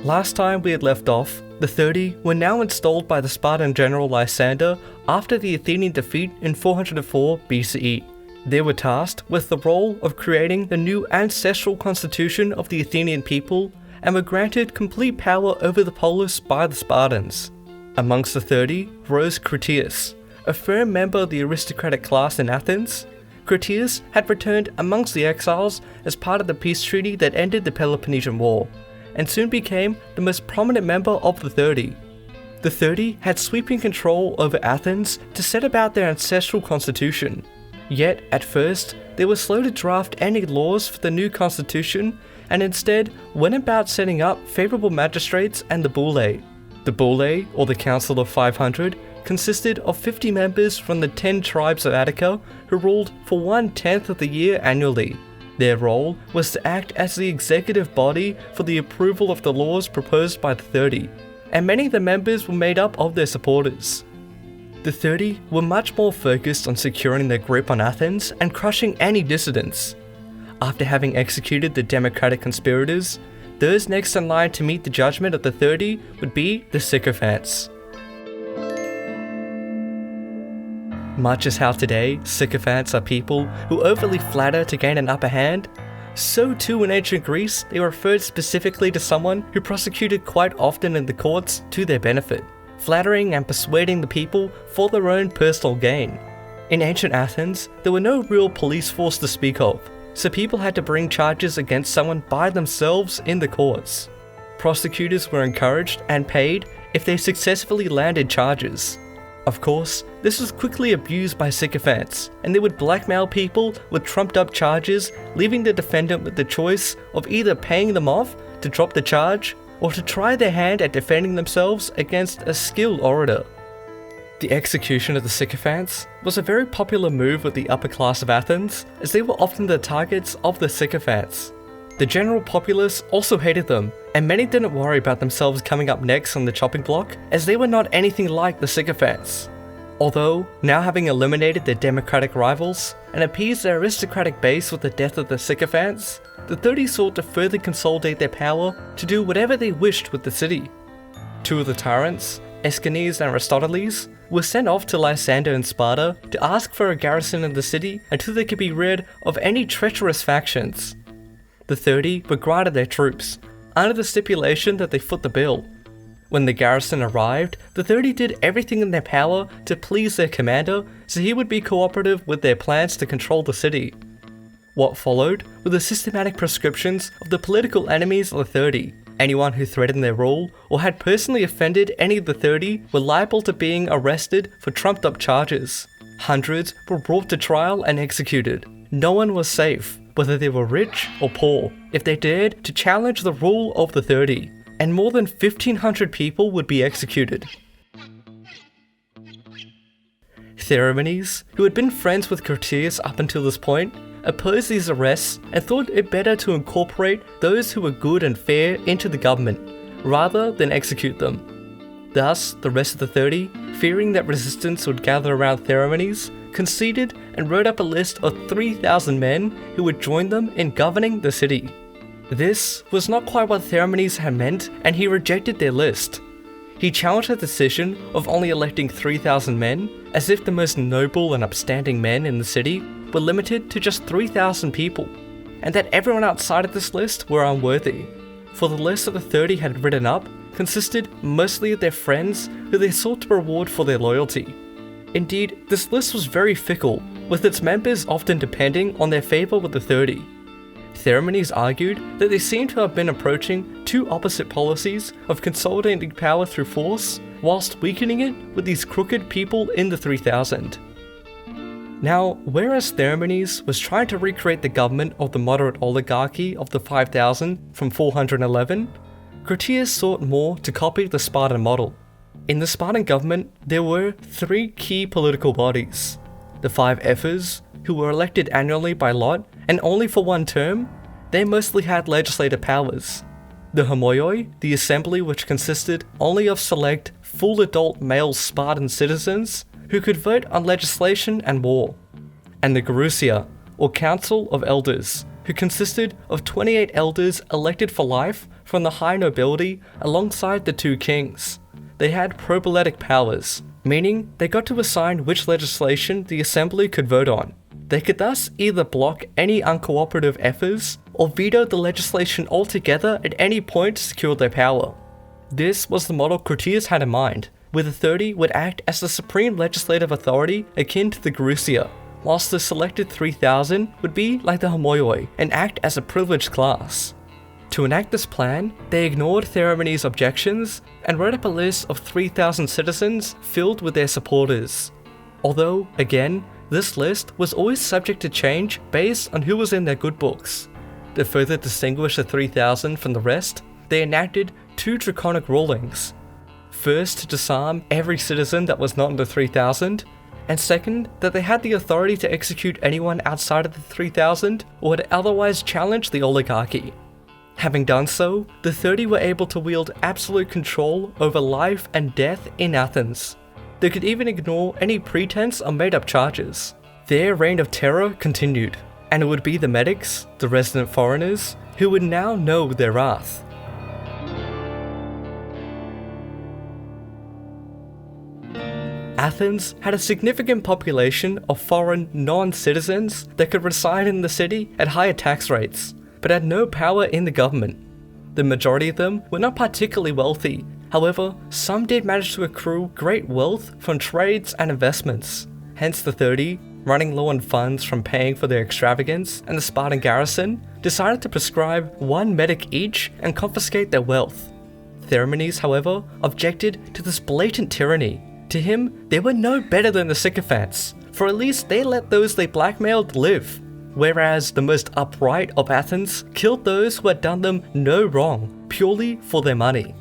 Last time we had left off, the 30 were now installed by the Spartan general Lysander after the Athenian defeat in 404 BCE. They were tasked with the role of creating the new ancestral constitution of the Athenian people and were granted complete power over the polis by the Spartans. Amongst the 30 rose Critias, a firm member of the aristocratic class in Athens. Critias had returned amongst the exiles as part of the peace treaty that ended the Peloponnesian War, and soon became the most prominent member of the 30. The 30 had sweeping control over Athens to set about their ancestral constitution. Yet, at first, they were slow to draft any laws for the new constitution and instead went about setting up favourable magistrates and the Boulae. The Boulae, or the Council of 500, consisted of 50 members from the 10 tribes of Attica who ruled for 1/10 of the year annually. Their role was to act as the executive body for the approval of the laws proposed by the 30, and many of the members were made up of their supporters. The 30 were much more focused on securing their grip on Athens and crushing any dissidents. After having executed the democratic conspirators, those next in line to meet the judgment of the 30 would be the sycophants. Much as how today, sycophants are people who overly flatter to gain an upper hand, so too in ancient Greece they referred specifically to someone who prosecuted quite often in the courts to their benefit, flattering and persuading the people for their own personal gain. In ancient Athens, there were no real police force to speak of, so people had to bring charges against someone by themselves in the courts. Prosecutors were encouraged and paid if they successfully landed charges. Of course, this was quickly abused by sycophants, and they would blackmail people with trumped up charges, leaving the defendant with the choice of either paying them off to drop the charge, or to try their hand at defending themselves against a skilled orator. The execution of the sycophants was a very popular move with the upper class of Athens, as they were often the targets of the sycophants. The general populace also hated them, and many didn't worry about themselves coming up next on the chopping block, as they were not anything like the sycophants. Although, now having eliminated their democratic rivals and appeased their aristocratic base with the death of the sycophants, the 30 sought to further consolidate their power to do whatever they wished with the city. Two of the tyrants, Aeschines and Aristoteles, were sent off to Lysander in Sparta to ask for a garrison in the city until they could be rid of any treacherous factions. The 30 were granted their troops, under the stipulation that they foot the bill. When the garrison arrived, the 30 did everything in their power to please their commander so he would be cooperative with their plans to control the city. What followed were the systematic proscriptions of the political enemies of the 30. Anyone who threatened their rule or had personally offended any of the 30 were liable to being arrested for trumped up charges. Hundreds were brought to trial and executed. No one was safe, whether they were rich or poor, if they dared to challenge the rule of the 30, and more than 1,500 people would be executed. Theramenes, who had been friends with Critias up until this point, opposed these arrests and thought it better to incorporate those who were good and fair into the government, rather than execute them. Thus, the rest of the 30, fearing that resistance would gather around Theramenes, conceded and wrote up a list of 3,000 men who would join them in governing the city. This was not quite what Theramenes had meant, and he rejected their list. He challenged the decision of only electing 3,000 men, as if the most noble and upstanding men in the city were limited to just 3,000 people, and that everyone outside of this list were unworthy. For the list that the 30 had written up consisted mostly of their friends who they sought to reward for their loyalty. Indeed, this list was very fickle, with its members often depending on their favour with the 30. Theramenes argued that they seemed to have been approaching two opposite policies of consolidating power through force, whilst weakening it with these crooked people in the 3,000. Now, whereas Theramenes was trying to recreate the government of the moderate oligarchy of the 5,000 from 411, Critias sought more to copy the Spartan model. In the Spartan government, there were three key political bodies: the 5 Ephors, who were elected annually by lot and only for one term. They mostly had legislative powers. The Homoioi, the assembly which consisted only of select, full adult male Spartan citizens who could vote on legislation and war. And the Gerousia, or Council of Elders, who consisted of 28 elders elected for life from the high nobility alongside the two kings. They had proboletic powers, meaning they got to assign which legislation the assembly could vote on. They could thus either block any uncooperative efforts or veto the legislation altogether at any point to secure their power. This was the model Critias had in mind, where the 30 would act as the supreme legislative authority akin to the Gerousia, whilst the selected 3,000 would be like the Homoioi and act as a privileged class. To enact this plan, they ignored Theramenes' objections and wrote up a list of 3,000 citizens filled with their supporters. Although, again, this list was always subject to change based on who was in their good books. To further distinguish the 3,000 from the rest, they enacted 2 draconic rulings. First, to disarm every citizen that was not in the 3,000, and second, that they had the authority to execute anyone outside of the 3,000 or had otherwise challenged the oligarchy. Having done so, the 30 were able to wield absolute control over life and death in Athens. They could even ignore any pretense of made-up charges. Their reign of terror continued, and it would be the medics, the resident foreigners, who would now know their wrath. Athens had a significant population of foreign non-citizens that could reside in the city at higher tax rates, but had no power in the government. The majority of them were not particularly wealthy. However, some did manage to accrue great wealth from trades and investments. Hence the 30, running low on funds from paying for their extravagance, and the Spartan garrison decided to prescribe 1 medic each and confiscate their wealth. Theramenes, however, objected to this blatant tyranny. To him, they were no better than the sycophants, for at least they let those they blackmailed live, whereas the most upright of Athens killed those who had done them no wrong, purely for their money.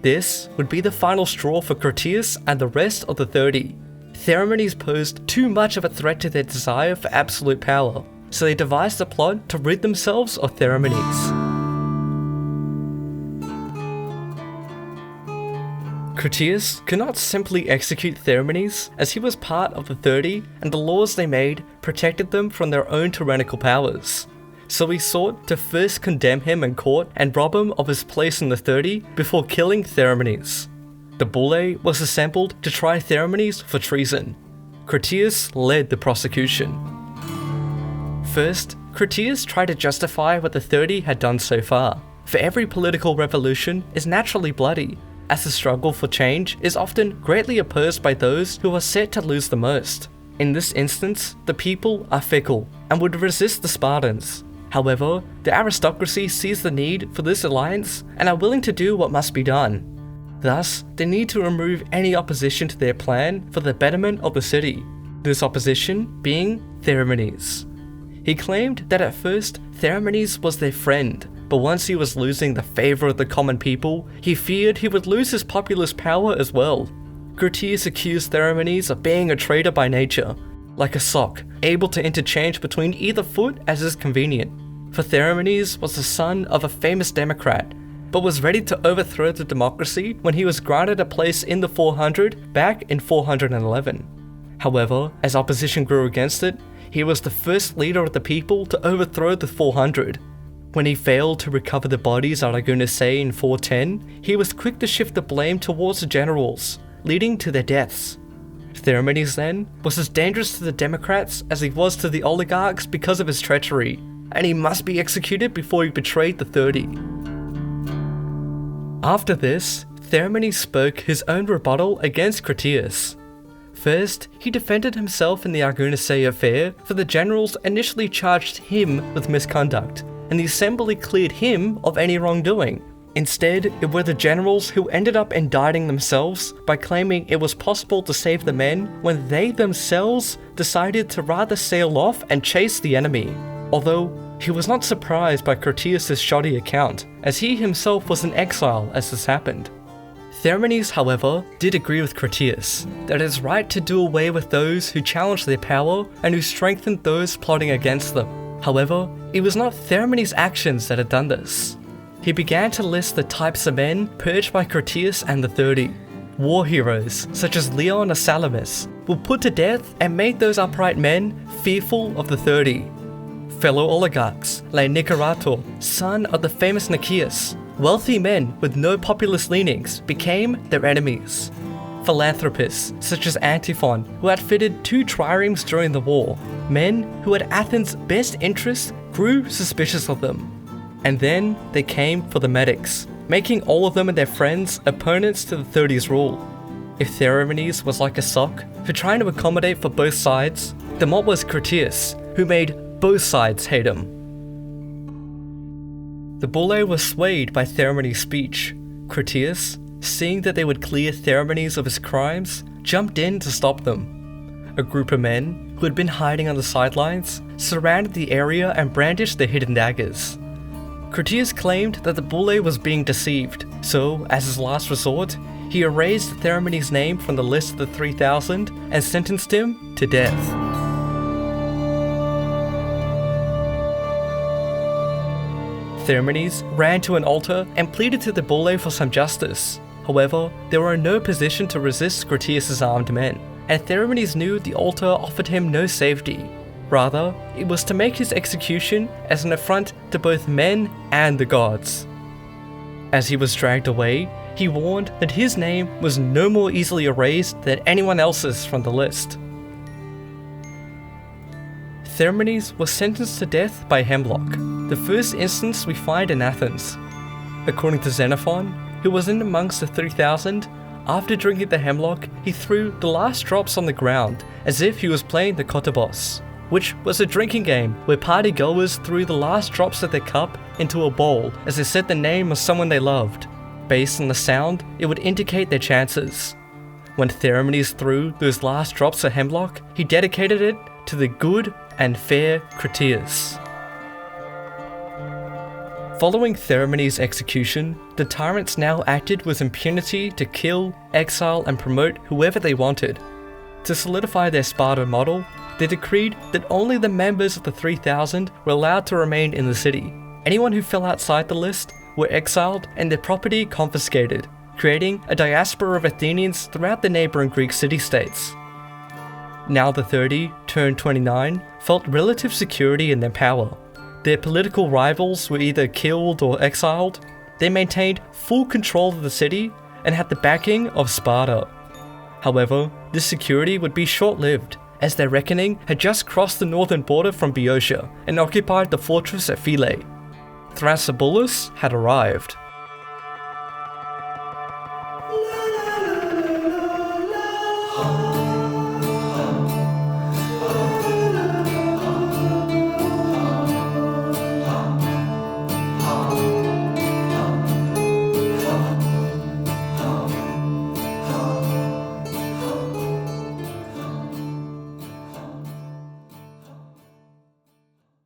This would be the final straw for Critias and the rest of the 30. Theramenes posed too much of a threat to their desire for absolute power, so they devised a plot to rid themselves of Theramenes. Critias could not simply execute Theramenes, as he was part of the 30 and the laws they made protected them from their own tyrannical powers. So he sought to first condemn him in court and rob him of his place in the 30 before killing Theramenes. The bulle was assembled to try Theramenes for treason. Critias led the prosecution. First, Critias tried to justify what the 30 had done so far, for every political revolution is naturally bloody, as the struggle for change is often greatly opposed by those who are set to lose the most. In this instance, the people are fickle and would resist the Spartans. However, the aristocracy sees the need for this alliance and are willing to do what must be done. Thus, they need to remove any opposition to their plan for the betterment of the city, this opposition being Theramenes. He claimed that at first, Theramenes was their friend, but once he was losing the favour of the common people, he feared he would lose his populist power as well. Critias accused Theramenes of being a traitor by nature, like a sock, able to interchange between either foot as is convenient. For Theramenes was the son of a famous democrat, but was ready to overthrow the democracy when he was granted a place in the 400 back in 411. However, as opposition grew against it, he was the first leader of the people to overthrow the 400. When he failed to recover the bodies at Agonissae in 410, he was quick to shift the blame towards the generals, leading to their deaths. Theramenes then was as dangerous to the Democrats as he was to the oligarchs because of his treachery, and he must be executed before he betrayed the 30. After this, Theramenes spoke his own rebuttal against Critias. First, he defended himself in the Agonissae affair, for the generals initially charged him with misconduct, and the assembly cleared him of any wrongdoing. Instead, it were the generals who ended up indicting themselves by claiming it was possible to save the men when they themselves decided to rather sail off and chase the enemy. Although, he was not surprised by Critias' shoddy account, as he himself was in exile as this happened. Theramenes, however, did agree with Critias that it is right to do away with those who challenge their power and who strengthened those plotting against them. However, it was not Theramenes' actions that had done this. He began to list the types of men purged by Critias and the 30. War heroes, such as Leon or Salamis, were put to death and made those upright men fearful of the 30. fellow oligarchs like Nicerator, son of the famous Nicias. Wealthy men with no populist leanings became their enemies. Philanthropists such as Antiphon, who outfitted 2 triremes during the war. Men who had Athens' best interests grew suspicious of them. And then they came for the medics, making all of them and their friends opponents to the 30s rule. If Theramenes was like a sock for trying to accommodate for both sides, then what was Critias, who made both sides hate him? The bulle was swayed by Theramenes' speech. Critias, seeing that they would clear Theramenes of his crimes, jumped in to stop them. A group of men, who had been hiding on the sidelines, surrounded the area and brandished their hidden daggers. Critias claimed that the bulle was being deceived, so, as his last resort, he erased Theramenes' name from the list of the 3,000 and sentenced him to death. Theramenes ran to an altar and pleaded to the bulle for some justice. However, they were in no position to resist Critias' armed men, and Theramenes knew the altar offered him no safety. Rather, it was to make his execution as an affront to both men and the gods. As he was dragged away, he warned that his name was no more easily erased than anyone else's from the list. Theramenes was sentenced to death by hemlock, the first instance we find in Athens. According to Xenophon, who was in amongst the 3,000, after drinking the hemlock, he threw the last drops on the ground as if he was playing the kottabos, which was a drinking game where party goers threw the last drops of their cup into a bowl as they said the name of someone they loved. Based on the sound, it would indicate their chances. When Theramenes threw those last drops of hemlock, he dedicated it to the good and fair Critias. Following Theramenes' execution, the tyrants now acted with impunity to kill, exile, and promote whoever they wanted. To solidify their Spartan model, they decreed that only the members of the 3,000 were allowed to remain in the city. Anyone who fell outside the list were exiled and their property confiscated, creating a diaspora of Athenians throughout the neighboring Greek city-states. Now the 30, turned 29, felt relative security in their power. Their political rivals were either killed or exiled. They maintained full control of the city and had the backing of Sparta. However, this security would be short-lived, as their reckoning had just crossed the northern border from Boeotia and occupied the fortress at Philae. Thrasybulus had arrived.